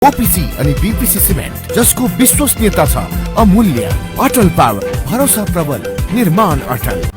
OPC अनि BPC cement जसको विश्वसनीयता छ अमूल्य। अटल पावर, भरोसा प्रबल, निर्माण अटल।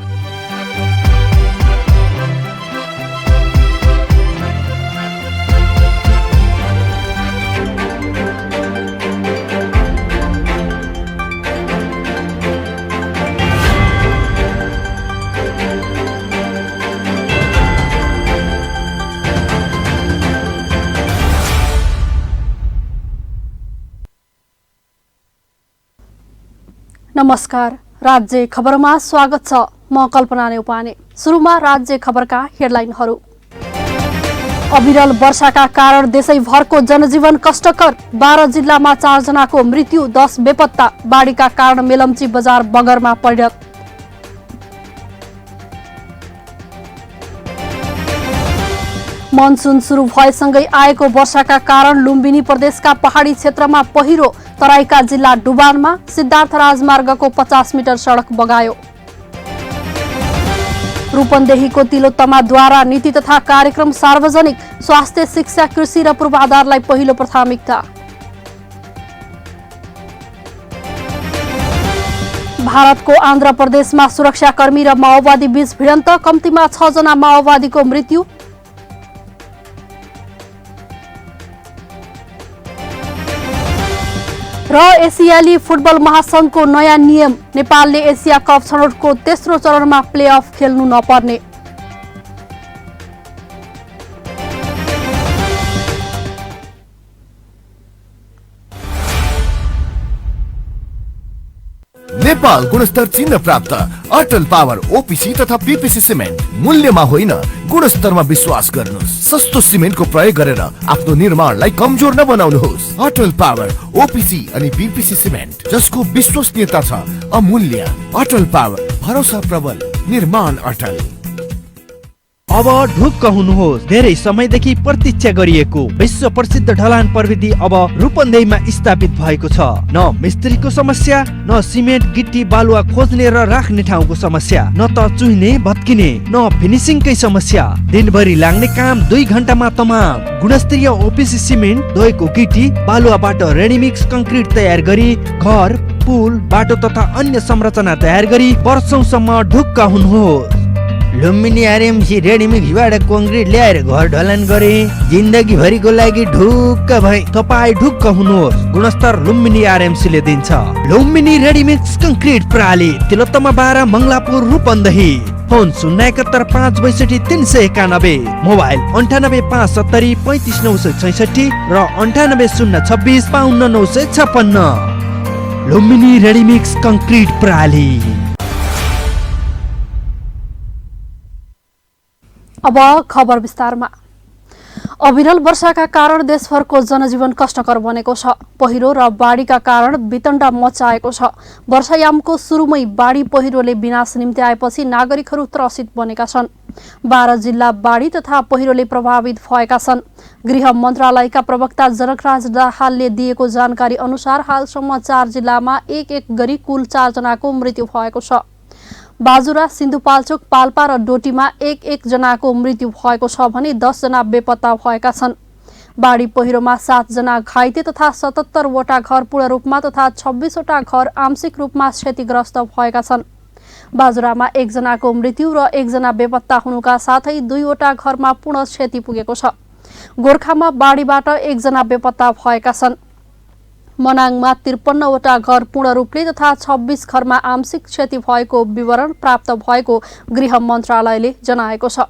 नमस्कार, राज्य खबरमा स्वागत छ। म कल्पना नेउपाने। सुरुमा राज्य खबरका हेडलाइनहरू। अविरल वर्षाका कारण देशैभरको जनजीवन कष्टकर। 12 जिल्लामा 4 जनाको मृत्यु, 10 बेपत्ता। बाढीका कारण मेलम्ची बजार बगरमा परिणत। मनसुन सुरु भएसँगै आएको वर्षाका कारण लुम्बिनी प्रदेशका पहाडी क्षेत्रमा पहिरो। तराईका जिल्ला डुबानमा सिद्धार्थ राजमार्गको 50 मिटर सडक बगायो। रूपन्देहीको तिलोत्तमाद्वारा नीति तथा कार्यक्रम सार्वजनिक। स्वास्थ्य, शिक्षा, कृषि र पूर्वाधारलाई पहिलो प्राथमिकता। भारतको आन्ध्र प्रदेशमा सुरक्षाकर्मी र माओवादी बीच भिडन्त। कम्तीमा 6 जना माओवादीको मृत्यु। र एसियाली फुटबल महासंघको नयाँ नियम। नेपालले एसिया कप छनौटको तेस्रो चरणमा प्लेअफ खेल्नु नपर्ने। नेपाल गुणस्तर चिन्ह प्राप्त अटल पावर, ओपीसी तथा बीपीसी सिमेन्ट। मूल्यमा होइन, गुणस्तरमा विश्वास गर्नुहोस्। सस्तो सिमेन्टको प्रयोग गरेर आफ्नो निर्माणलाई कमजोर नबनाउनुहोस्। अटल पावर, ओपीसी अनि बीपीसी सिमेन्ट जसको विश्वसनीयता छ अमूल्य। अटल पावर, भरोसा प्रबल, निर्माण अटल। अब ढुक्क हुनुहोस्। धेरै समयदेखि प्रतीक्षा गरिएको विश्व प्रसिद्ध ढलान प्रविधि अब रूपन्देहीमा स्थापित भएको छ। न मिस्त्रीको समस्या, न सिमेन्ट गिट्टी बालुवा खोज्ने र राख्ने ठाउँको समस्या, न त चुहिने भत्किने, न फिनिसिङकै समस्या। दिनभरि लाग्ने काम 2 घण्टामा तमाम। गुणस्तरीय ओपीसी सिमेन्ट, धोएको गिट्टी बालुवाबाट रेडीमिक्स कंक्रिट तयार गरी घर, पुल, बाटो तथा अन्य संरचना तयार गरी वर्षौंसम्म ढुक्क हुनुहोस्। लुम्बिनी आरएमसी रेडीमिक्सबाट कंक्रिट ल्याएर घर ढलान गरे। जिन्दगी भरिको लागि ढुक्क भए। तपाई ढुक्क हुनुहोस्। गुणस्तर लुम्बिनी आरएमसीले दिन्छ। लुम्बिनी रेडीमिक्स कंक्रिट प्रणाली, तिलोत्तमा 12, मङ्गलापुर, रूपन्देही। फोन 071 562 391, मोबाइल 98 570 35 966 र 98 026 52 956। लुम्बिनी रेडीमिक्स कंक्रिट प्रणाली। अब खबर विस्तारमा। अविरल वर्षाका कारण देशभरको जनजीवन कष्टकर बनेको छ। पहिरो र बाढीका कारण वितण्डा मच्चाएको छ। वर्षायामको सुरुमै बाढी पहिरोले विनाश निम्ति आएपछि नागरिकहरू त्रसित बनेका छन्। 12 जिल्ला बाढी तथा पहिरोले प्रभावित भएका छन्। गृह मन्त्रालयका प्रवक्ता जनकराज दाहालले दिएको जानकारी अनुसार हालसम्म 4 जिल्लामा एक गरी कुल 4 जनाको मृत्यु भएको छ। बाजुरा, सिन्धुपाल्चोक, पाल्पा र डोटीमा एक जनाको मृत्यु भएको छ भने 10 जना बेपत्ता भएका छन्। बाढी पहिरोमा 7 जना घाइते तथा 77 वटा घर पूर्ण रूपमा तथा 26 वटा घर आंशिक रूपमा क्षतिग्रस्त भएका छन्। बाजुरामा 1 जनाको मृत्यु र 1 जना बेपत्ता हुनुका साथै 2 वटा घरमा पूर्ण क्षति पुगेको छ। गोर्खामा बाढीबाट 1 जना बेपत्ता भएका छन्। मनाङमा 53 वटा घर पूर्ण रूपले तथा 26 घरमा आंशिक क्षति भएको विवरण प्राप्त भएको गृह मन्त्रालयले जनाएको छ।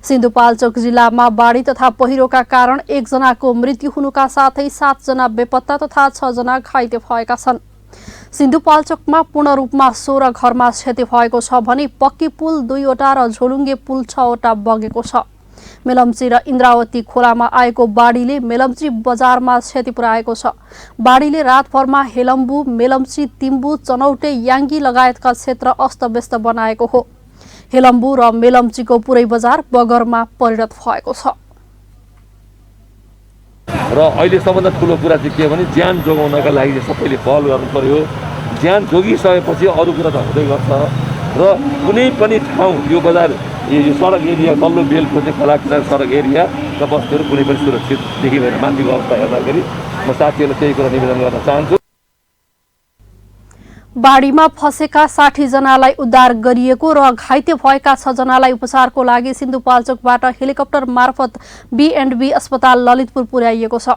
सिन्धुपाल्चोक जिल्लामा बाढी तथा पहिरोका कारण 1 जनाको मृत्यु हुनुका साथै 7 जना बेपत्ता तथा 6 जना घाइते भएका छन्। सिन्धुपाल्चोकमा पूर्ण रूपमा 16 घरमा क्षति भएको छ भने पक्की पुल 2 वटा र झोलुङ्गे पुल 6 वटा बगेको छ। मेलम्ची र इन्द्रावती खोलामा आएको बाढीले मेलम्ची बजारमा क्षति पुर्याएको छ। बाढीले रातभरमा हेलम्बु, मेलम्ची, तिम्बु, चनौटे, याङ्गी लगायतका क्षेत्र अस्तव्यस्त बनाएको हो। हेलम्बु र मेलम्चीको पुरै बजार बगरमा परिणत भएको छ। र अहिले सबभन्दा ठुलो कुरा चाहिँ के भने ज्यान जोगाउनका लागि सबैले पहल गर्नु पर्यो। ज्यान जोगिसकेपछि अरू कुरा त हुँदै गर्छ। र कुनै पनि ठाउँ यो बजार यो सडक एरिया तल्लो बेलको चाहिँ खोला सडक एरिया र बस्तीहरू कुनै पनि सुरक्षित देखिँदैन। माथिको अवस्था हेर्दाखेरि म साथीहरूलाई त्यही कुरा निवेदन गर्न चाहन्छु। बाढीमा फँसेका 60 जनालाई उद्धार गरिएको र घाइते भएका 6 जनालाई उपचारको लागि सिन्धुपाल्चोकबाट हेलिकप्टर मार्फत B&B अस्पताल ललितपुर पुर्याइएको छ।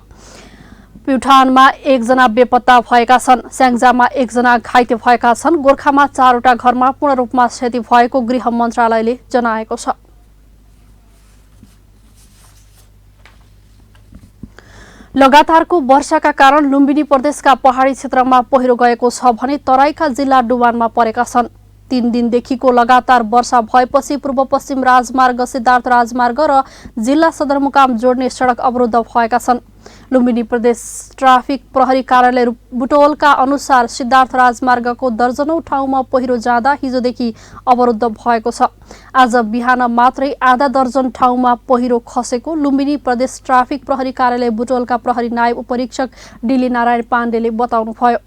प्युठानमा 1 जना बेपत्ता भएका छन्। स्याङ्जामा 1 जना घाइते भएका छन्। गोर्खामा 4 वटा घरमा पूर्ण रूपमा क्षति भएको गृह मन्त्रालयले जनाएको छ। लगातारको वर्षाका कारण लुम्बिनी प्रदेशका पहाडी क्षेत्रमा पहिरो गएको छ भने तराईका जिल्ला डुबानमा परेका छन्। 3 दिनदेखिको लगातार वर्षा भएपछि पूर्व पश्चिम राजमार्ग, सिद्धार्थ राजमार्ग र जिल्ला सदरमुकाम जोड्ने सडक अवरुद्ध भएका छन्। लुम्बिनी प्रदेश ट्राफिक प्रहरी कार्यालय बुटवलका अनुसार सिद्धार्थ राजमार्गको दर्जनौं ठाउँमा पहिरो जाँदा हिजोदेखि अवरुद्ध भएको छ। आज बिहान मात्रै आधा दर्जन ठाउँमा पहिरो खसेको लुम्बिनी प्रदेश ट्राफिक प्रहरी कार्यालय बुटवलका प्रहरी नायब उपरीक्षक डिली नारायण पाण्डेले बताउनुभयो।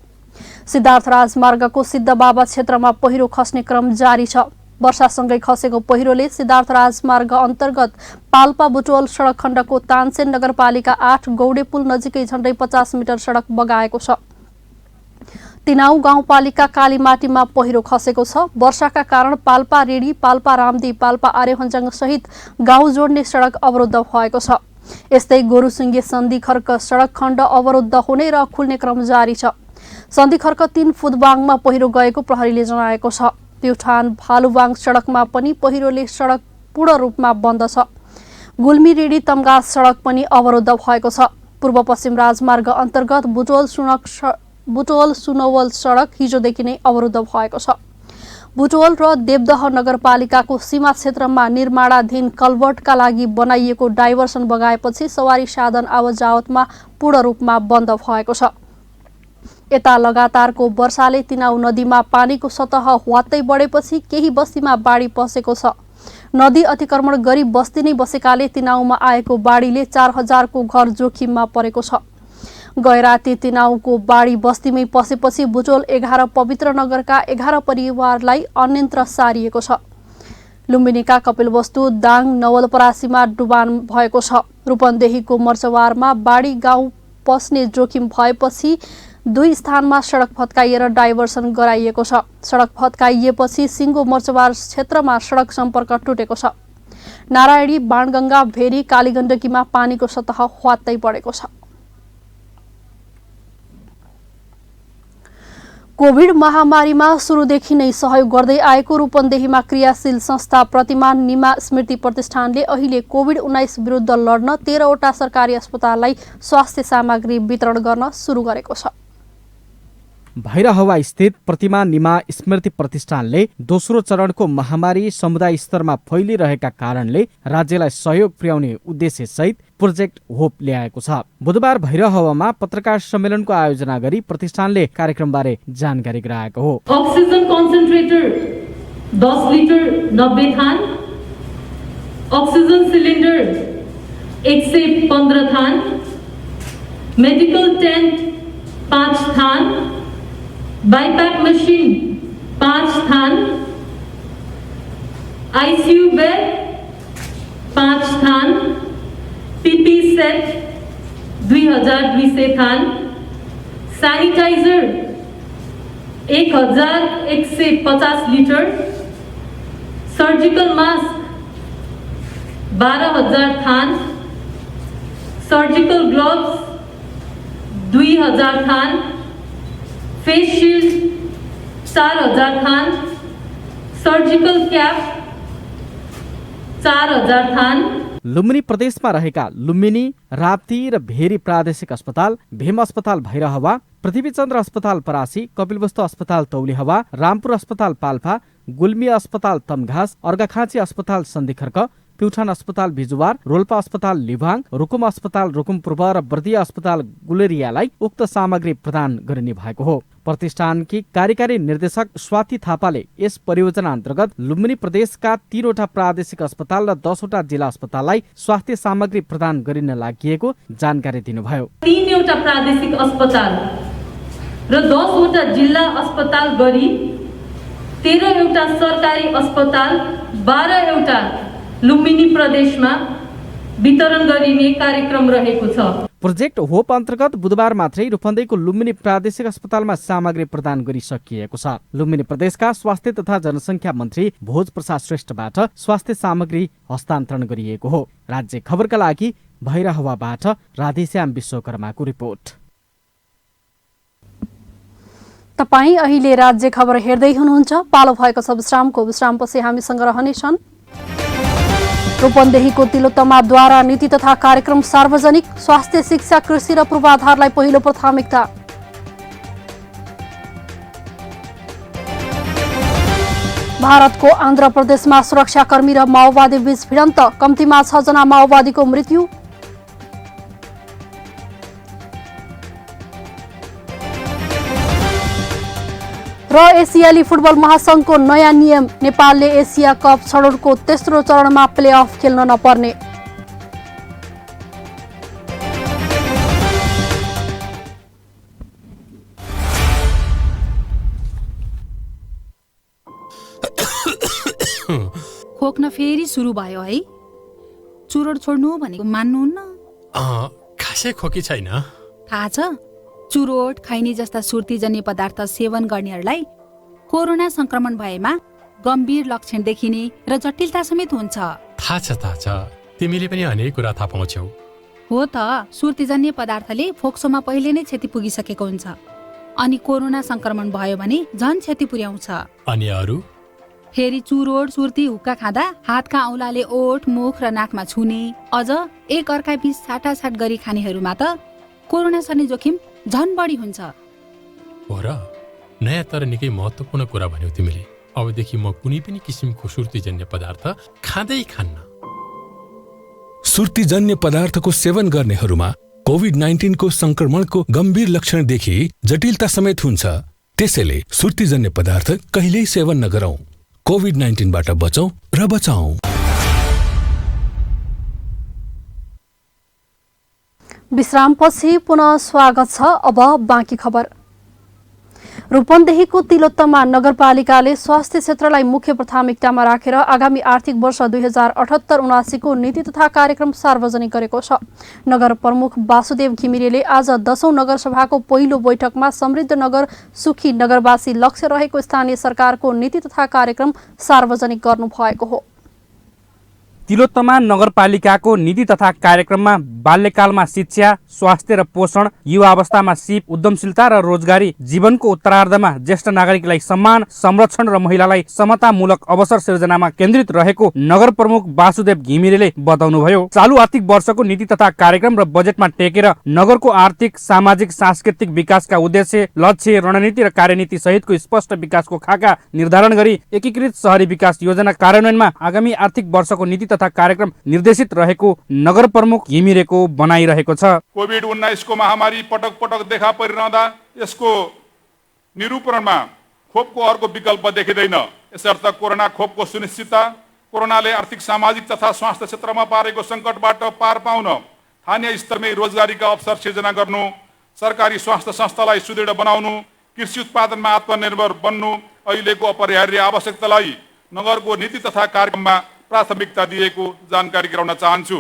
सिद्धार्थ राजमार्गको सिद्धबाबा क्षेत्रमा पहिरो खस्ने क्रम जारी छ। वर्षासँगै खसेको पहिरोले सिद्धार्थ राजमार्ग अन्तर्गत पाल्पा बुटवल सडक खण्डको तानसेन नगरपालिका 8 गौडे पुल नजिकै झण्डै 50 मिटर सडक बगाएको छ। तिनाउ गाउँपालिका कालीमाटीमा पहिरो खसेको छ। वर्षाका कारण पाल्पा रेडी, पाल्पा रामदी, पाल्पा आर्यहन्जाङ सहित गाउँ जोड्ने सडक अवरुद्ध भएको छ। यस्तै गोरुसिङ्गे सन्धिखर्क सडक खण्ड अवरुद्ध हुने र खुल्ने क्रम जारी छ। सन्धिखर्क 3 फुदबाङमा पहिरो गएको प्रहरीले जनाएको छ। प्युठान भालुबाङ सडकमा पनि पहिरोले सडक पूर्ण रूपमा बन्द छ। गुल्मी रेडी तम्घास सडक पनि अवरुद्ध भएको छ। पूर्व पश्चिम राजमार्ग अन्तर्गत बुटवल सुनवल सडक हिजोदेखि नै अवरुद्ध भएको छ। बुटवल र देवदह नगरपालिकाको सीमा क्षेत्रमा निर्माणाधीन कल्भर्टका लागि बनाइएको डाइभर्सन बगाएपछि सवारी साधन आवतजावतमा पूर्ण रूपमा बन्द भएको छ। यता लगातारको वर्षाले तिनाउ नदीमा पानीको सतह ह्वात्तै बढेपछि केही बस्तीमा बाढी पसेको छ। नदी अतिक्रमण गरी बस्ती नै बसेकाले तिनाउमा आएको बाढीले 4000 को घर जोखिममा परेको छ। गैराती तिनाउको बाढी बस्तीमै पसेपछि बुटोल 11 पवित्र नगरका 11 परिवारलाई अन्यन्त्र सारिएको छ। लुम्बिनीका कपिलवस्तु, दाङ, नवलपरासीमा डुबान भएको छ। रूपन्देहीको मर्चवारमा बाढी गाउँ पस्ने जोखिम भएपछि 2 स्थानमा सडक भत्काइएर डाइभर्सन गराइएको छ। सडक भत्काइएपछि सिङ्गो मर्चवार क्षेत्रमा सडक सम्पर्क टुटेको छ। नारायणी, बाणगंगा, भेरी, कालीगण्डकीमा पानीको सतह ह्वात्तै बढेको छ। कोभिड महामारीमा सुरुदेखि नै सहयोग गर्दै आएको रूपन्देहीमा क्रियाशील संस्था प्रतिमान निमा स्मृति प्रतिष्ठानले अहिले कोभिड-19 विरुद्ध लड्न 13 वटा सरकारी अस्पताललाई स्वास्थ्य सामग्री वितरण गर्न सुरु गरेको छ। भैरहवा स्थित प्रतिमा निमा स्मृति प्रतिष्ठानले दोस्रो चरणको महामारी समुदाय स्तरमा फैलिरहेका कारणले राज्यलाई सहयोग पुर्याउने उद्देश्य सहित प्रोजेक्ट होप ल्याएको छ। बुधबार भैरहवामा पत्रकार सम्मेलनको आयोजना गरी प्रतिष्ठानले कार्यक्रमबारे जानकारी गराएको हो। ऑक्सीजन कन्सन्ट्रेटर 10 लिटर 90 थान, ऑक्सीजन सिलिन्डर 115 थान, मेडिकल टेन्ट 5 थान, बाइपैक मशीन 5 थान, आईसीयू बेड 5 थान, पीपी सेट 2200 थान, सैनिटाइजर 1150 लिटर, सर्जिकल मास्क 12000 थान, सर्जिकल ग्लोव्स 2000 थान, फेस शील्ड 4000 थान, सर्जिकल क्याप 4000 थान। लुम्बिनी प्रदेशमा रहेका लुम्बिनी, राप्ती र भेरी प्रादेशिक अस्पताल, भीम अस्पताल भैरहवा, पृथ्वीचन्द्र अस्पताल परासी, कपिलवस्तु अस्पताल तौलिहवा, रामपुर अस्पताल पाल्पा, गुल्मी अस्पताल तमघास, अर्घाखाँची अस्पताल सन्धिखर्क, प्युठान अस्पताल बिजुवार, रोल्पा अस्पताल लिभाङ, रुकुम अस्पताल रुकुम पूर्व र बर्दिया अस्पताल गुलेरियालाई उक्त सामग्री प्रदान गरिने भएको हो। प्रतिष्ठानकी कार्यकारी निर्देशक स्वाति थापाले यस परियोजना अन्तर्गत लुम्बिनी प्रदेशका 3 वटा प्रादेशिक अस्पताल र 10 वटा जिल्ला अस्पताललाई स्वास्थ्य सामग्री प्रदान गरिन लागि जानकारी दिनुभयो। 3 वटा प्रादेशिक अस्पताल र 10 वटा जिल्ला अस्पताल गरी 13 वटा सरकारी अस्पताल, 12 वटा लुम्बिनी प्रदेशमा वितरण गरिने कार्यक्रम रहेको छ। प्रोजेक्ट होप अन्तर्गत बुधबार मात्रै रूपन्देहीको लुम्बिनी प्रादेशिक अस्पतालमा सामग्री प्रदान गरिसकिएको छ। लुम्बिनी प्रदेशका स्वास्थ्य तथा जनसङ्ख्या मन्त्री भोज प्रसाद श्रेष्ठबाट स्वास्थ्य सामग्री हस्तान्तरण गरिएको हो। राज्य खबरका लागि भैरहवाबाट राधेश्याम विश्वकर्माको रिपोर्ट। तपाईँ अहिले राज्य खबर हेर्दै हुनुहुन्छ। पालो भएको छ विश्रामको। विश्रामपछि हामीसँग रहनेछन् रूपन्देहीको तिलोत्तमाद्वारा नीति तथा कार्यक्रम सार्वजनिक, स्वास्थ्य, शिक्षा, कृषि र पूर्वाधारलाई पहिलो प्राथमिकता। भारतको आन्ध्र प्रदेशमा सुरक्षाकर्मी र माओवादी बीच भिडन्त, कम्तीमा 6 जना माओवादीको मृत्यु। र एसियाली फुटबल महासंघको नयाँ नियम, नेपालले एसिया कप छनौटको तेस्रो चरणमा प्लेअफ खेल्न नपर्ने। खोक्न फेरि सुरु भयो है। चुरोट छोड्नु भनेको मान्नुहुन्न? खासै खोकी छैन। थाहा छ, चुरोट, खैनी जस्ता सुर्तीजन्य पदार्थ सेवन गर्नेहरूलाई कोरोना संक्रमण भएमा गम्भीर लक्षण देखिने र जटिलता समेत हुन्छ। थाहा छ। तिमीले पनि अनेक कुरा थाहा पाउँछौ। हो त, सुर्तीजन्य पदार्थले फोक्सोमा पहिले नै क्षति पुगिसकेको हुन्छ, अनि कोरोना संक्रमण भयो भने झन क्षति पुर्याउँछ। अनि अरू? फेरि चुरोट, सुर्ती, हुक्का खाँदा हातका औँलाले ओठ, मुख र नाकमा छुने, अझ एक अर्का बीच साटासाट गरी खानेहरूमा त कोरोना सर्ने जोखिम झन बढी हुन्छ। हो र? नयाँ तर निकै महत्त्वपूर्ण कुरा भन्यौ तिमीले। अबदेखि म कुनै पनि किसिमको सुर्तीजन्य पदार्थ खाँदै खान्न। सुर्तीजन्य पदार्थको सेवन गर्नेहरूमा कोभिड-19 को संक्रमणको गम्भीर लक्षण देखि जटिलता समेत हुन्छ। त्यसैले सुर्तीजन्य पदार्थ कहिल्यै सेवन नगरौं। कोभिड-19 बाट बचौं र बचाऊ। विश्रामपछि पुनः स्वागत छ। अब बाँकी खबर। रूपन्देहीको तिलोत्तमा नगरपालिकाले स्वास्थ्य क्षेत्रलाई मुख्य प्राथमिकतामा राखेर आगामी आर्थिक वर्ष 2078-79 को नीति तथा कार्यक्रम सार्वजनिक गरेको छ। नगर प्रमुख वासुदेव घिमिरेले आज 10औं नगरसभाको पहिलो बैठकमा समृद्ध नगर, सुखी नगरवासी लक्ष्य रहेको स्थानीय सरकारको नीति तथा कार्यक्रम सार्वजनिक गर्नुभएको हो। तिलोत्तमा नगरपालिकाको नीति तथा कार्यक्रममा बाल्यकालमा शिक्षा, स्वास्थ्य र पोषण, युवा अवस्थामा सिप, उद्यमशीलता र रोजगारी, जीवनको उत्तरार्धमा ज्येष्ठ नागरिकलाई सम्मान, संरक्षण र महिलालाई समतामूलक अवसर सिर्जनामा केन्द्रित रहेको नगर प्रमुख वासुदेव घिमिरेले बताउनुभयो। चालू आर्थिक वर्षको नीति तथा कार्यक्रम र बजेटमा टेकेर नगरको आर्थिक, सामाजिक, सांस्कृतिक विकासका उद्देश्य, लक्ष्य, रणनीति र कार्यनीति सहितको स्पष्ट विकासको खाका निर्धारण गरी एकीकृत शहरी विकास योजना कार्यान्वयनमा आगामी आर्थिक वर्षको नीति तथा कार्यक्रम निर्देशित रहेको नगर प्रमुख घिमिरेको बनाइरहेको छ। कोभिड-19 को महामारी पटक पटक देखा परिरहँदा यसको निरूपणमा खोपको अर्को विकल्प देखिँदैन। यसर्थ कोरोना खोपको सुनिश्चितता, कोरोनाले आर्थिक, सामाजिक तथा स्वास्थ्य क्षेत्रमा पारेको सङ्कटबाट पार पाउन स्थानीय स्तरमै रोजगारीका अवसर सिर्जना गर्नु, सरकारी स्वास्थ्य संस्थालाई सुदृढ बनाउनु, कृषि उत्पादनमा आत्मनिर्भर बन्नु अहिलेको अपरिहार्य आवश्यकतालाई नगरको नीति तथा कार्यक्रममा प्राथमिकता दिएको जानकारी गराउन चाहन्छु।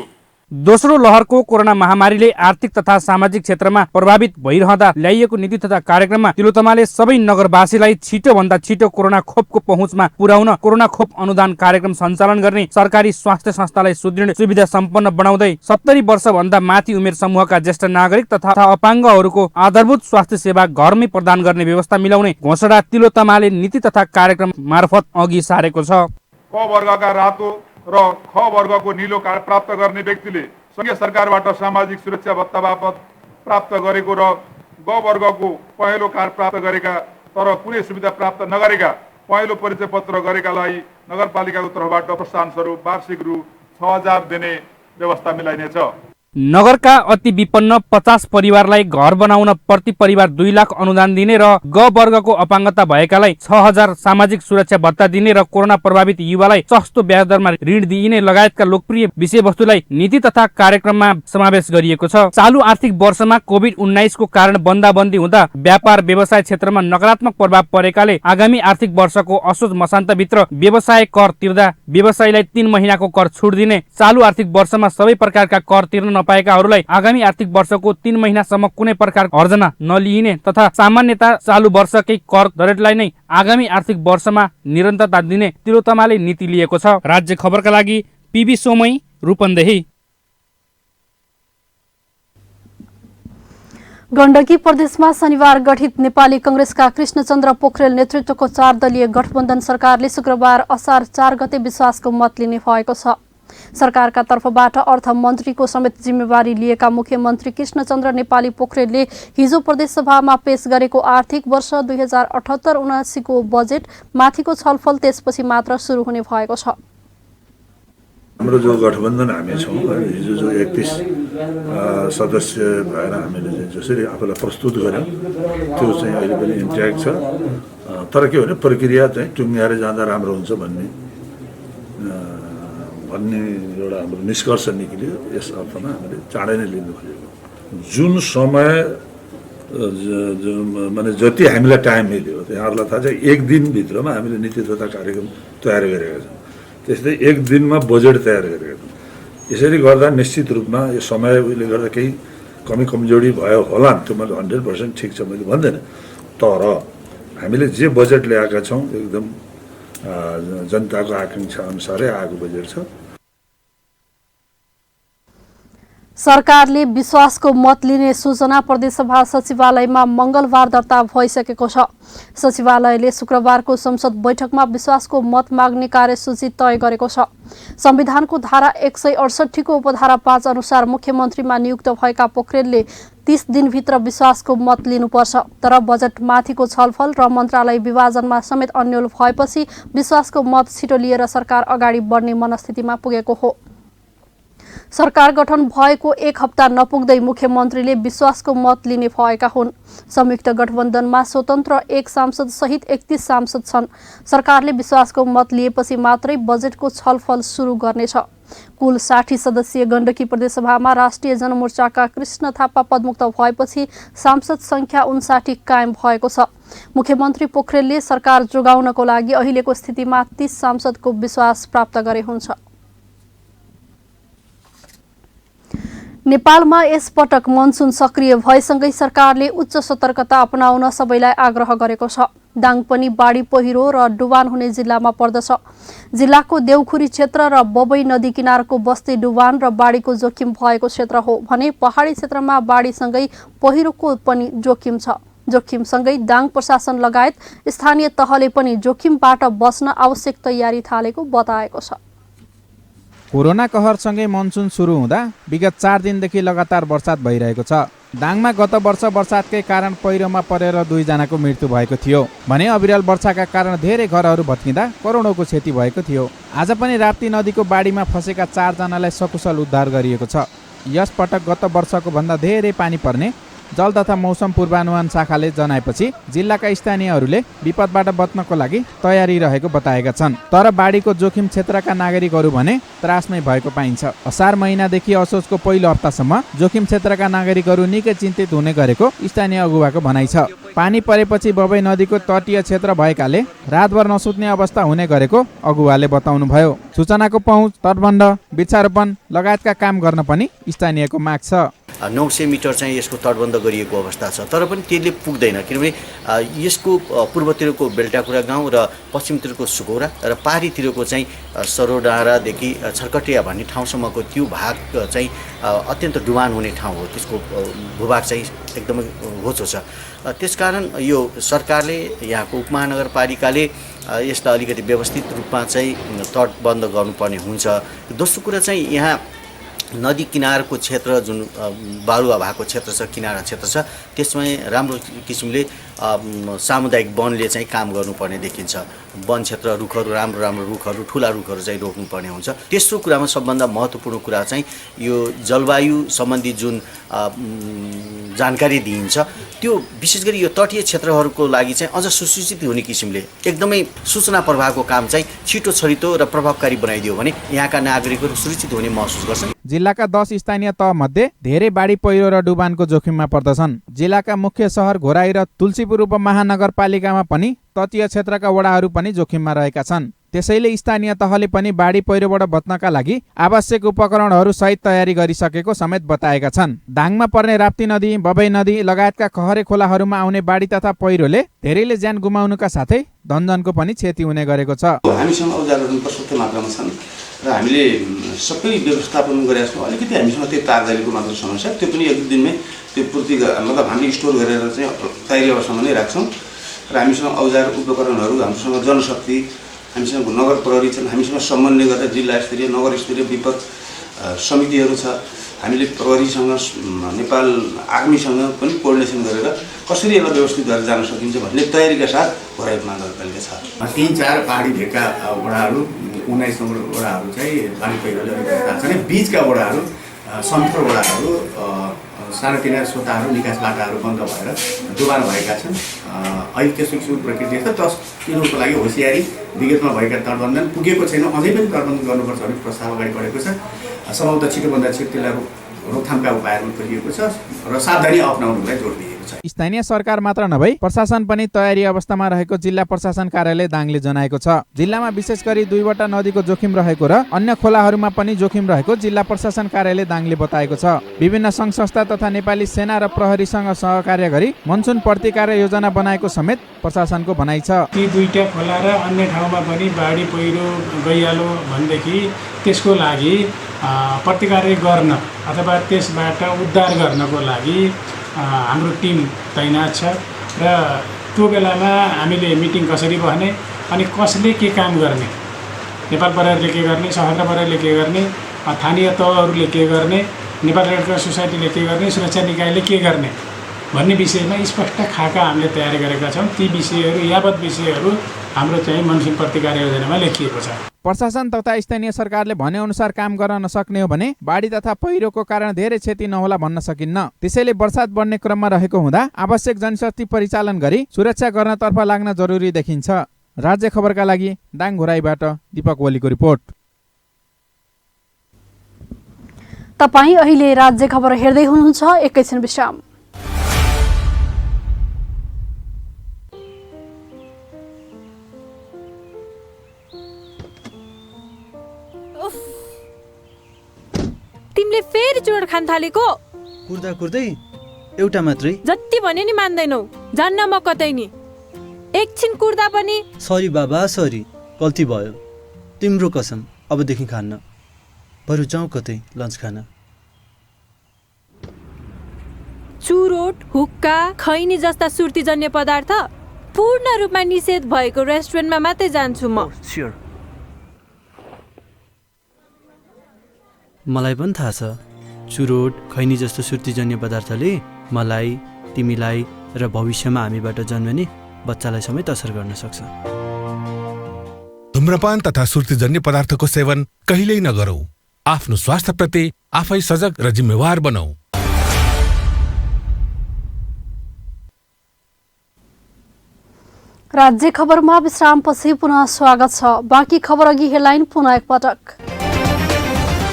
दोस्रो लहरको कोरोना महामारीले आर्थिक तथा सामाजिक क्षेत्रमा प्रभावित भइरहँदा ल्याइएको नीति तथा कार्यक्रममा तिलोत्तमाले सबै नगरवासीलाई छिटोभन्दा छिटो कोरोना खोपको पहुँचमा पुर्याउन कोरोना खोप अनुदान कार्यक्रम सञ्चालन गर्ने, सरकारी स्वास्थ्य संस्थालाई सुदृढ सुविधा सम्पन्न बनाउँदै 70 वर्षभन्दा माथि उमेर समूहका ज्येष्ठ नागरिक तथा अपाङ्गहरूको आधारभूत स्वास्थ्य सेवा घरमै प्रदान गर्ने व्यवस्था मिलाउने घोषणा तिलोत्तमाले नीति तथा कार्यक्रम मार्फत अघि सारेको छ। क वर्गका रातो र ख वर्गको नीलो कार्ड प्राप्त गर्ने व्यक्तिले संघीय सरकारबाट सामाजिक सुरक्षा भत्ता बापत प्राप्त गरेको र ग वर्गको पहेँलो कार्ड प्राप्त गरेका तर कुनै सुविधा प्राप्त नगरेका, पहेँलो परिचय पत्र गरेकालाई नगरपालिकाको तर्फबाट प्रोत्साहन स्वरूप वार्षिक रु 6000 दिने व्यवस्था मिलाइनेछ। नगरका अति विपन्न 50 परिवारलाई घर बनाउन प्रति परिवार 2 लाख अनुदान दिने र ग वर्गको अपाङ्गता भएकालाई 6000 सामाजिक सुरक्षा भत्ता दिने र कोरोना प्रभावित युवालाई सस्तो ब्याज दरमा ऋण दिइने लगायतका लोकप्रिय विषयवस्तुलाई नीति तथा कार्यक्रममा समावेश गरिएको छ। चालु आर्थिक वर्षमा कोभिड-19 को कारण बन्दाबन्दी हुँदा व्यापार व्यवसाय क्षेत्रमा नकारात्मक प्रभाव परेकाले आगामी आर्थिक वर्षको असोज मसान्तभित्र व्यवसाय कर तिर्दा व्यवसायीलाई 3 महिनाको कर छुट दिने, चालु आर्थिक वर्षमा सबै प्रकारका कर तिर्न नपाएकाहरूलाई आगामी आर्थिक वर्षको 3 महिनासम्म कुनै प्रकारको अर्जना नलिइने तथा सामान्यतः चालु वर्षकै कर दरलाई नै आगामी आर्थिक वर्षमा निरन्तरता दिने तिलोत्तमाले नीति लिएको छ। राज्य खबरका लागि पीबी सोमई, रूपन्देही। गण्डकी प्रदेशमा शनिबार गठित नेपाली कंग्रेसका कृष्णचन्द्र पोखरेल नेतृत्वको 4 दलीय गठबन्धन सरकारले शुक्रबार असार 4 गते विश्वासको मत लिने भएको छ। सरकारका तर्फबाट अर्थमन्त्रीको समेत जिम्मेवारी लिएका मुख्यमन्त्री कृष्णचन्द्र नेपाली पोखरेलले हिजो प्रदेशसभामा पेश गरेको आर्थिक वर्ष 2078-79 को बजेट माथिको छलफल त्यसपछि मात्र सुरु हुने भएको छ। हाम्रो जो गठबन्धन हामी छौँ, हिजो जो 31 सदस्य भएर हामीले जसरी आफूलाई प्रस्तुत गर्यौँ त्यो चाहिँ अहिले पनि इन्ट्याक्ट छ। तर के भने प्रक्रिया चाहिँ टुङ्ग्याएर जाँदा राम्रो हुन्छ भन्ने एउटा हाम्रो निष्कर्ष निक्लियो। यस अर्थमा हामीले चाँडै नै लिनु खोजेको। जुन समय माने जति हामीलाई टाइम मिल्यो, यहाँहरूलाई थाहा छ 1 दिनभित्रमा हामीले नीति तथा कार्यक्रम तयार गरेका छौँ। त्यस्तै 1 दिनमा बजेट तयार गरेका छौँ। यसरी गर्दा निश्चित रूपमा यो समयले गर्दा केही कमी कमजोरी भयो होला, त्यो मैले 100% ठिक छ मैले भन्दैन। तर हामीले जे बजेट ल्याएका छौँ एकदम जनताको आकांक्षा अनुसारै आएको बजेट छ। सरकारले विश्वासको मत लिने सूचना प्रदेशसभा सचिवालयमा मंगलबार दर्ता भइसकेको छ। सचिवालयले शुक्रबारको संसद बैठकमा विश्वासको मत माग्ने कार्यसूची तय गरेको छ। संविधानको धारा 168 को उपधारा 5 अनुसार मुख्यमन्त्रीमा नियुक्त भएका पोखरेलले 30 दिनभित्र विश्वासको मत लिनुपर्छ। तर बजेट माथिको छलफल र मन्त्रालय विभाजनमा समेत अन्यल भएपछि विश्वासको मत छिटो लिएर सरकार अगाडि बढ्ने मनस्थितिमा पुगेको हो। सरकार गठन भएको 1 हप्ता नपुग्दै मुख्यमन्त्रीले विश्वासको मत लिने भएका हुन्। संयुक्त गठबन्धनमा स्वतन्त्र 1 सांसद सहित 31 सांसद छन्। सरकारले विश्वासको मत लिएपछि मात्रै बजेटको छलफल सुरु गर्नेछ। कुल 60 सदस्यीय गण्डकी प्रदेशसभामा राष्ट्रिय जनमोर्चाका कृष्ण थापा पदमुक्त भएपछि सांसद संख्या 59 कायम भएको छ। मुख्यमन्त्री पोखरेलले सरकार जोगाउनको लागि अहिलेको स्थितिमा 30 सांसदको विश्वास प्राप्त गरे हुन्छ। नेपालमा यसपटक मनसुन सक्रिय भएसँगै सरकारले उच्च सतर्कता अपनाउन सबैलाई आग्रह गरेको छ। दाङ पनि बाढी पहिरो र डुबान हुने जिल्लामा पर्दछ। जिल्लाको देउखुरी क्षेत्र र बबई नदी किनारको बस्ती डुबान र बाढीको जोखिम भएको क्षेत्र हो भने पहाडी क्षेत्रमा बाढीसँगै पहिरोको पनि जोखिम छ। जोखिमसँगै दाङ प्रशासन लगायत स्थानीय तहले पनि जोखिमबाट बस्न आवश्यक तयारी थालेको बताएको छ। कोरोना कहरसँगै मनसुन सुरु हुँदा विगत 4 दिनदेखि लगातार वर्षात भइरहेको छ। दाङमा गत वर्ष वर्षातकै कारण पहिरोमा परेर 2 जनाको मृत्यु भएको थियो भने अविरल वर्षाका कारण धेरै घरहरू भत्किँदा करोडौँको क्षति भएको थियो। आज पनि राप्ती नदीको बाढीमा फसेका 4 जनालाई सकुशल उद्धार गरिएको छ। यस पटक गत वर्षको भन्दा धेरै पानी पर्ने जल तथा मौसम पूर्वानुमान शाखाले जनाएपछि जिल्लाका स्थानीयहरूले विपदबाट बच्नको लागि तयारी रहेको बताएका छन्। तर बाढीको जोखिम क्षेत्रका नागरिकहरू भने त्रासमै भएको पाइन्छ। असार महिनादेखि असोजको पहिलो हप्तासम्म जोखिम क्षेत्रका नागरिकहरू निकै चिन्तित हुने गरेको स्थानीय अगुवाको भनाइ छ। पानी परेपछि बबई नदीको तटीय क्षेत्र भएकाले रातभर नसुत्ने अवस्था हुने गरेको अगुवाले बताउनुभयो। सूचनाको पहुँच, तटबन्ध, वृक्षारोपण लगायतका काम गर्न पनि स्थानीयको माग छ। 900 मिटर चाहिँ यसको तटबन्ध गरिएको अवस्था छ, तर पनि त्यसले पुग्दैन किनभने यसको पूर्वतिरको बेल्टाकुरा गाउँ र पश्चिमतिरको सुकौरा र पारीतिरको चाहिँ सरोडाँडादेखि छर्कटिया भन्ने ठाउँसम्मको त्यो भाग चाहिँ अत्यन्त डुबान हुने ठाउँ हो। त्यसको भूभाग चाहिँ एकदमै होचो छ। त्यसकारण यो सरकारले यहाँको उपमहानगरपालिकाले यसलाई अलिकति व्यवस्थित रूपमा चाहिँ तटबन्ध गर्नुपर्ने हुन्छ। दोस्रो कुरा चाहिँ यहाँ नदी किनारको क्षेत्र जुन बालुवा भएको क्षेत्र छ, किनारा क्षेत्र छ, त्यसमा राम्रो किसिमले सामुदायिक वनले चाहिँ काम गर्नुपर्ने देखिन्छ। वन क्षेत्र रुखहरू राम्रो राम्रो रुखहरू ठुला रुखहरू चाहिँ रोप्नुपर्ने हुन्छ। तेस्रो कुरामा सबभन्दा महत्त्वपूर्ण कुरा चाहिँ यो जलवायु सम्बन्धी जुन जानकारी दिइन्छ त्यो विशेष गरी यो तटीय क्षेत्रहरूको लागि चाहिँ अझ सुसूचित हुने किसिमले एकदमै सूचना प्रवाहको काम चाहिँ छिटो छरितो र प्रभावकारी बनाइदियो भने यहाँका नागरिकहरू सुरक्षित हुने महसुस गर्छन्। जिल्लाका 10 स्थानीय तह मध्ये धेरै बाढी पहिरो र डुबानको जोखिममा पर्दछन्। जिल्लाका मुख्य सहर घोराई र तुलसीपुर उपमहानगरपालिकामा पनि तटीय क्षेत्रका वडाहरू पनि जोखिममा रहेका छन्। त्यसैले स्थानीय तहले पनि बाढी पहिरोबाट बच्नका लागि आवश्यक उपकरणहरू सहित तयारी गरिसकेको समेत बताएका छन्। दाङमा पर्ने राप्ती नदी, बबई नदी लगायतका खहरे खोलाहरूमा आउने बाढी तथा पहिरोले धेरैले ज्यान गुमाउनुका साथै धनजनको पनि क्षति हुने गरेको छ। हामीसँग औजारहरू पर्याप्त मात्रामा छन् र हामीले सबै व्यवस्थापन गरेका छौँ। अलिकति हामीसँग त्यो तारजालीको मात्र समस्या, त्यो पनि एक दिनमै त्यो पूर्ति मतलब हामीले स्टोर गरेर चाहिँ तयारी अवस्थामा नै राख्छौँ। र हामीसँग औजार उपकरणहरू, हामीसँग जनशक्ति, हामीसँग नगर प्रहरी छन्, हामीसँग समन्वय गरेर जिल्ला स्तरीय नगर स्तरीय विपद समितिहरू छ। हामीले प्रहरीसँग नेपाल आर्मीसँग पनि कोअर्डिनेसन गरेर कसरी यसलाई व्यवस्थित गरेर जान सकिन्छ भन्ने तयारीका साथ घोराई महानगरपालिका छ। 3-4 पहाडी भेगका वडाहरू 19 वडाहरू चाहिँ बाढी पहिरोले अलिकति छन्। बीचका वडाहरू समथर वडाहरू सानातिना सोताहरू निकास बाटाहरू बन्द भएर डुबान भएका छन्। अहिले त्यसको किसिमको प्रक्रिया छ। त्यसको लागि होसियारी विगतमा भएका तटबन्धन पुगेको छैन, अझै पनि तटबन्धन गर्नुपर्छ भन्ने प्रस्ताव अगाडि बढेको छ। सम्भवतः छिटोभन्दा छिटो त्यसलाई रोकथामका उपायहरू गरिएको छ र सावधानी अपनाउनुलाई जोड दिएको छ। स्थानीय सरकार मात्र नभई प्रशासन पनि तयारी अवस्थामा रहेको जिल्ला प्रशासन कार्यालय दाङले जनाएको छ। जिल्लामा विशेष गरी 2वटा नदीको जोखिम रहेको र अन्य खोलाहरूमा पनि जोखिम रहेको जिल्ला प्रशासन कार्यालय दाङले बताएको छ। विभिन्न सङ्घ संस्था तथा नेपाली सेना र प्रहरीसँग सहकार्य गरी मनसुन प्रतिकार योजना बनाएको समेत प्रशासनको भनाइ छ। ती 2टा खोला र अन्य ठाउँमा पनि बाढी पहिरो गइहाल्यो भनेदेखि त्यसको लागि प्रतिकार गर्न अथवा त्यसबाट उद्धार गर्नको लागि हाम्रो टिम तैनात छ र त्यो बेलामा हामीले मिटिङ कसरी बस्ने अनि कसले के काम गर्ने, नेपाल प्रहरीले के गर्ने, सशस्त्र प्रहरीले के गर्ने, स्थानीय तहहरूले के गर्ने, नेपाल रेड क्रस सोसाइटीले के गर्ने, सुरक्षा निकायले के गर्ने भन्ने विषयमा स्पष्ट खाका हामीले तयारी गरेका छौँ। ती विषयहरू यावत विषयहरू हाम्रो चाहिँ मनसुन प्रतिकार योजनामा लेखिएको छ। प्रशासन तथा स्थानीय सरकारले भनेअनुसार काम गर्न नसक्ने हो भने बाढी तथा पहिरोको कारण धेरै क्षति नहोला भन्न सकिन्न। त्यसैले वर्षात बढ्ने क्रममा रहेको हुँदा आवश्यक जनशक्ति परिचालन गरी सुरक्षा गर्नतर्फ लाग्न जरुरी देखिन्छ। राज्य खबरका लागि दाङ घोराईबाट दीपक ओलीको रिपोर्ट। तपाईँ अहिले राज्य खबर हेर्दै हुनुहुन्छ। एकैछिन विश्राम। तिमीले फेरि चुरोट खान थालेको? कुर्दा कुर्दै एउटा मात्रै? जति भन्यो नि मान्दैनौ, जान्न म कतै नि। एकछिन कुर्दा पनि। सरी बाबा, सरी, गल्ती भयो। तिम्रो कसम, अबदेखि खान्न। बरु जाउँ कतै लन्च खान। चुरोट, हुक्का, खैनी जस्ता सुर्तीजन्य पदार्थ पूर्ण रूपमा निषेध भएको रेस्टुरेन्टमा मात्रै जान्छु म। मलाई पनि थाहा छ, चुरोट, खैनी जस्तो सुर्तीजन्य पदार्थले मलाई, तिमीलाई र भविष्यमा हामीबाट जन्मने बच्चालाई समेत असर गर्न सक्छ। धूम्रपान तथा सुर्तीजन्य पदार्थको सेवन कहिल्यै नगरौं। आफ्नो स्वास्थ्यप्रति आफै सजग र जिम्मेवार बनौं। राज्य खबरमा विश्रामपछि पुनः स्वागत छ। बाँकी खबर अघि हेडलाइन पुनः एकपटक।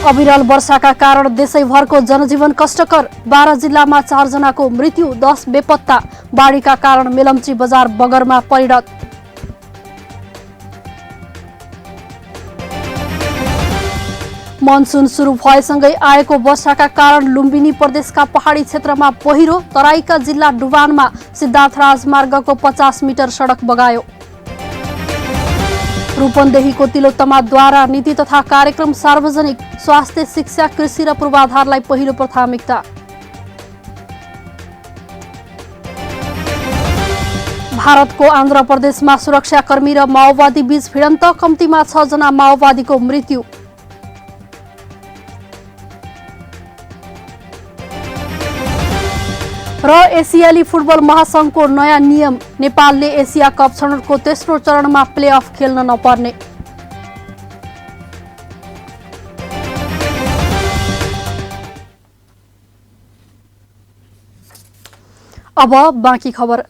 अविरल वर्षाका कारण देशैभरको जनजीवन कष्टकर। 12 जिल्लामा 4 जनाको मृत्यु, 10 बेपत्ता। बाढीका कारण मेलम्ची बजार बगरमा परिणत। मनसुन सुरु भएसँगै आएको वर्षाका कारण लुम्बिनी प्रदेशका पहाडी क्षेत्रमा पहिरो। तराईका जिल्ला डुबानमा सिद्धार्थ राजमार्गको 50 मिटर सडक बगायो। रूपन्देहीको तिलोत्तमाद्वारा नीति तथा कार्यक्रम सार्वजनिक। स्वास्थ्य, शिक्षा, कृषि र पूर्वाधारलाई पहिलो प्राथमिकता। भारतको आन्ध्र प्रदेशमा सुरक्षाकर्मी र माओवादी बीच भिडन्त। कम्तीमा 6 जना माओवादीको मृत्यु। र एसियाली फुटबल महासंघको नयाँ नियम, नेपालले एसिया कप छनौटको तेस्रो चरणमा प्लेअफ खेल्न नपर्ने। अब बाँकी खबर।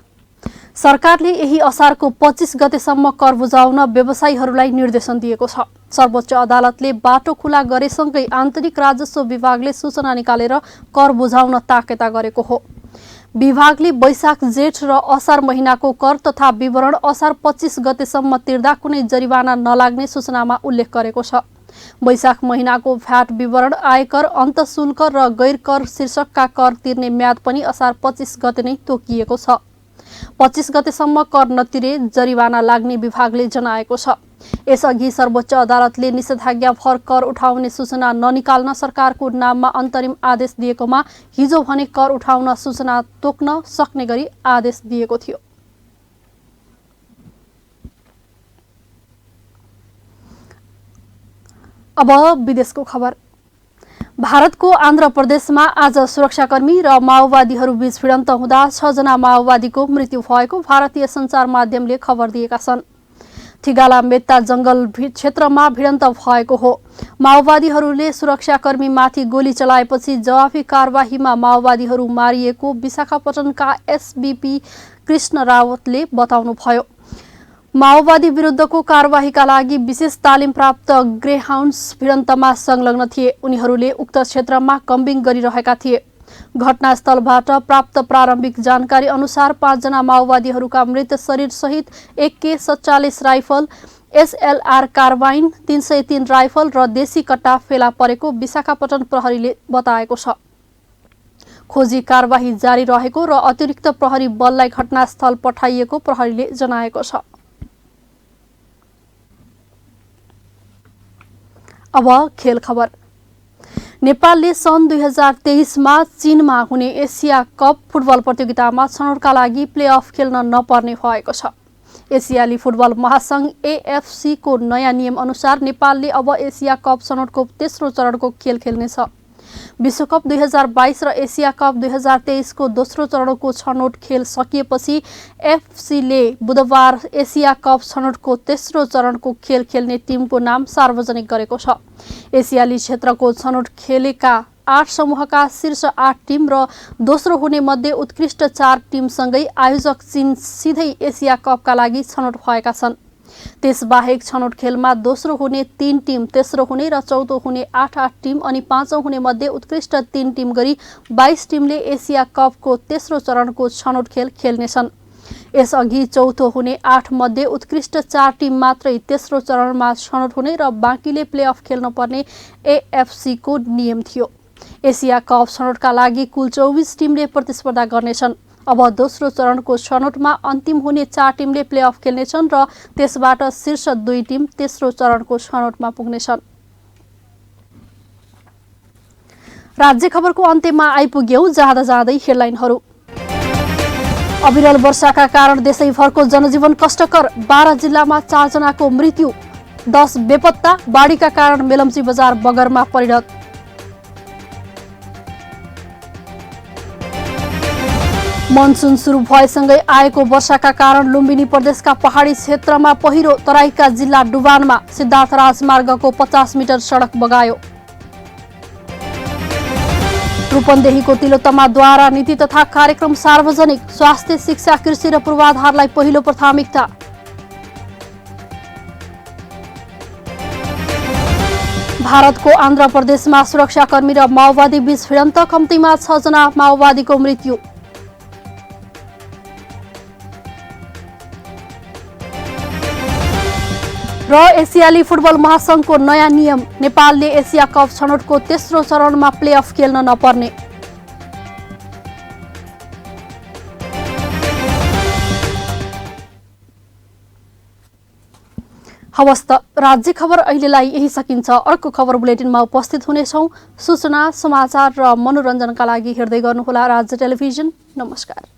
सरकारले यही असारको 25 गतेसम्म कर बुझाउन व्यवसायीहरूलाई निर्देशन दिएको छ। सर्वोच्च अदालतले बाटो खुला गरेसँगै आन्तरिक राजस्व विभागले सूचना निकालेर कर बुझाउन ताकेता गरेको हो। विभागले वैशाख, जेठ र असार महिनाको कर तथा विवरण असार 25 गतेसम्म तिर्दा कुनै जरिवाना नलाग्ने सूचनामा उल्लेख गरेको छ। वैशाख महिनाको भ्याट विवरण, आयकर, अन्तशुल्क र गैर कर शीर्षकका कर तिर्ने म्याद पनि असार 25 गते नै तोकिएको छ। 25 गतेसम्म कर नतिरे जरिवाना लाग्ने विभागले जनाएको छ। यसअघि सर्वोच्च अदालतले निषेधाज्ञा भर कर उठाउने सूचना ननिकाल्न सरकारको नाममा अन्तरिम आदेश दिएकोमा हिजो भने कर उठाउन सूचना तोक्न सक्ने गरी आदेश दिएको थियो। अब विदेशको खबर। भारतको आन्ध्र प्रदेशमा आज सुरक्षाकर्मी र माओवादीहरू बीच भिडन्त हुँदा 6 जना माओवादीको मृत्यु भएको भारतीय सञ्चार माध्यमले खबर दिएका छन्। थिगाला मेत्ता जंगल क्षेत्रमा भिडन्त भएको हो। माओवादीहरूले सुरक्षाकर्मीमाथि गोली चलाएपछि जवाफी कारबाहीमा माओवादीहरू मारिएको विशाखापट्टनमका एसबीपी कृष्ण रावतले बताउनुभयो। माओवादी विरुद्धको कारबाहीका लागि विशेष तालिम प्राप्त ग्रेहाउन्ड्स भिडन्तमा संलग्न थिए। उनीहरूले उक्त क्षेत्रमा कम्बिङ गरिरहेका थिए। घटनास्थलबाट प्राप्त प्रारम्भिक जानकारी अनुसार 5 जना माओवादीहरूका मृत शरीर सहित AK-47 rifle, SLR carbene, 303 rifle र देशी कट्टा फेला परेको विशाखापट्टनम प्रहरीले बताएको छ। खोजी कारबाही जारी रहेको र अतिरिक्त प्रहरी बललाई घटनास्थल पठाइएको प्रहरीले जनाएको छ। अब खेल खबर। नेपालले सन् 2023मा चीनमा हुने एसिया कप फुटबल प्रतियोगितामा छनौटका लागि प्लेअफ खेल्न नपर्ने भएको छ। एसियाली फुटबल महासंघ AFC को नयाँ नियम अनुसार नेपालले अब एसिया कप छनौटको तेस्रो चरणको खेल खेल्नेछ। विश्वकप 2022 र एसिया कप 2023 को दोस्रो चरणको छनौट खेल सकिएपछि एफसीले बुधबार एसिया कप छनौटको तेस्रो चरणको खेल खेल्ने टिमको नाम सार्वजनिक गरेको छ। एसियाली क्षेत्रको छनौट खेलेका 8 समूहका शीर्ष 8 टिम र दोस्रो हुने मध्ये उत्कृष्ट 4 टिमसँगै आयोजक चीन सिधै एसिया कपका लागि छनौट भएका छन्। त्यसबाहेक छनौट खेलमा दोस्रो हुने 3 टिम, तेस्रो हुने र चौथो हुने 8 टिम अनि पाँचौं हुने मध्ये उत्कृष्ट 3 टिम गरी 22 टिमले एसिया कपको तेस्रो चरणको छनौट खेल खेल्नेछन्। यसअघि चौथो हुने 8 मध्ये उत्कृष्ट 4 टिम मात्रै तेस्रो चरणमा छनौट हुने र बाँकीले प्लेअफ खेल्न पर्ने AFC को नियम थियो। एसिया कप छनौटका लागि कुल 24 टिमले प्रतिस्पर्धा गर्नेछन्। अब दोस्रो चरणको छनौटमा अन्तिम हुने 4 टिमले प्लेअफ खेल्नेछन् र त्यसबाट शीर्ष 2 टिम तेस्रो चरणको छनौटमा पुग्नेछन्। राज्य खबरको अन्त्यमा आइपुग्यौं जाँदा जाँदै हेडलाइनहरू। अविरल वर्षाका कारण देशैभरको जनजीवन कष्टकर, 12 जिल्लामा 4 जनाको मृत्यु, 10 बेपत्ता, बाढीका कारण मेलम्ची बजार बगरमा परिणत। मनसुन सुरु भएसँगै आएको वर्षाका कारण लुम्बिनी प्रदेशका पहाडी क्षेत्रमा पहिरो, तराईका जिल्ला डुबानमा सिद्धार्थ राजमार्गको 50 मिटर सडक बगायो। रूपन्देहीको तिलोत्तमाद्वारा नीति तथा कार्यक्रम सार्वजनिक, स्वास्थ्य, शिक्षा, कृषि र पूर्वाधारलाई पहिलो प्राथमिकता। भारतको आन्ध्र प्रदेशमा सुरक्षाकर्मी र माओवादी बीच भिडन्त, कम्तीमा 6 जना माओवादीको मृत्यु। र एसियाली फुटबल महासंघको नयाँ नियम, नेपालले एसिया कप छनौटको तेस्रो चरणमा प्लेअफ खेल्न नपर्ने। हवस् त राज्य खबर अहिलेलाई यही सकिन्छ। अर्को खबर बुलेटिनमा उपस्थित हुनेछौं। सूचना, समाचार र मनोरञ्जनका लागि हेर्दै गर्नुहोला राज्य टेलिभिजन। नमस्कार।